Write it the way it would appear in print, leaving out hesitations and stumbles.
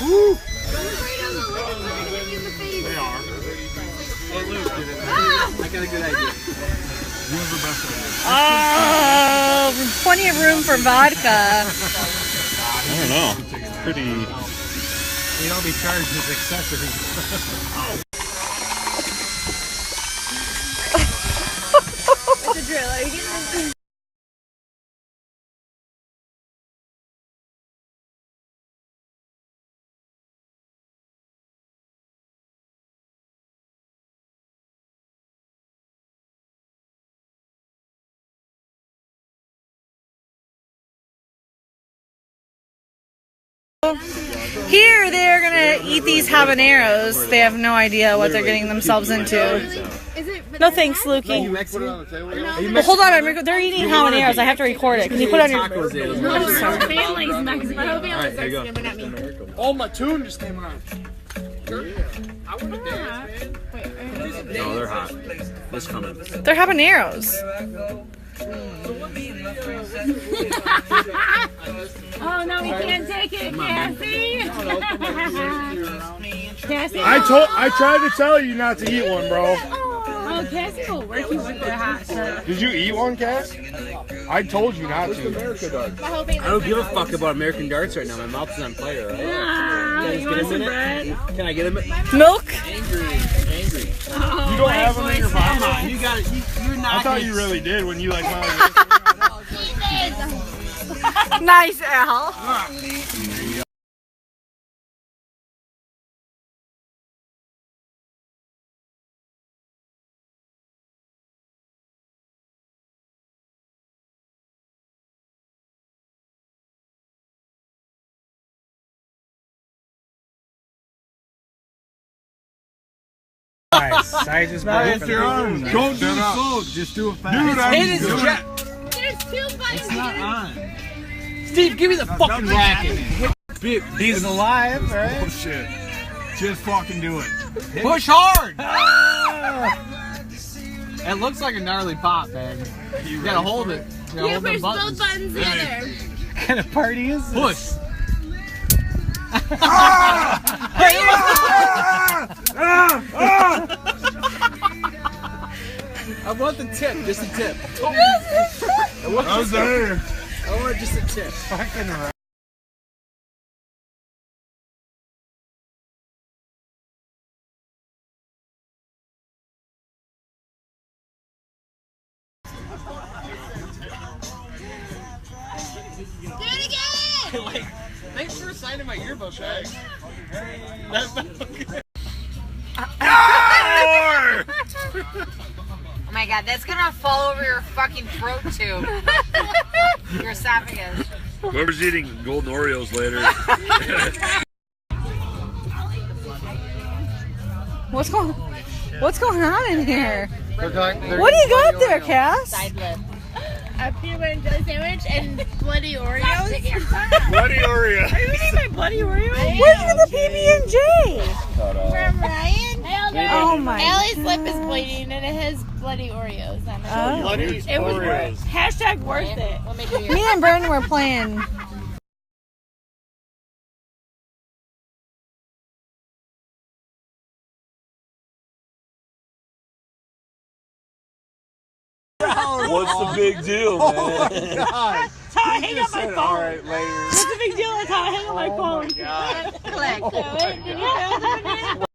Woo! They are. Hey Luke, I got a good idea. You have the best idea. Oh, plenty of room for vodka. I don't know. It's pretty. You don't be charged with accessories. What's the drill? Are you getting Here they're gonna eat these habaneros. They have no idea what they're getting themselves into. No thanks, Lukey. Well, hold on, they're eating habaneros. I have to record it. Can you put on your? I'm sorry. Family's Mexican. My whole family's Mexican, but not me. Oh, my tune just came out. No, they're hot. It's coming. They're habaneros. Oh no, we can't take it, Cassie. Cassie. I tried to tell you not to eat one, bro. Oh, Cassie will work you with their hot stuff. Did you eat one, Cass? I told you not to. I don't give a fuck about American Darts right now. My mouth is on fire. You want some bread? Can I get a minute? Milk. Angry. Oh, You don't have them in your Come pocket? on, you got it. You're not. I thought you really did when you like. Nice, Al. Size is It's your own. Don't do it slow. Just do it fast. Dude, There's two buttons. It's not on. Steve, give me the fucking racket. He's alive, right? Oh shit. Just fucking do it. Push hard. It looks like a gnarly pop, man. You gotta hold it. You gotta You hold push them both buttons. buttons together. What kind of party is this? Push. I want the tip, just a tip. I was there. want just a tip. Fucking right. Do it again. Like, thanks for signing my yearbook, guys. Oh my god, that's gonna fall over your fucking throat tube. Your esophagus. Whoever's eating golden Oreos later. What's going on in here? What What do you got there, Cass? A peanut butter and jelly sandwich and bloody Oreos. Bloody Oreo. Are you eating my bloody Oreo? Where'd you get the PB&J? From Ryan. Oh my Allie's lip is bleeding and it has bloody Oreos on it. Oh. Bloody It was Oreos. hashtag worth it. Me and Brendan were playing. What's the big deal, man? That's how I hang up my phone. All right, later. What's the big deal? That's how I hang up my phone. Click. Did you know that?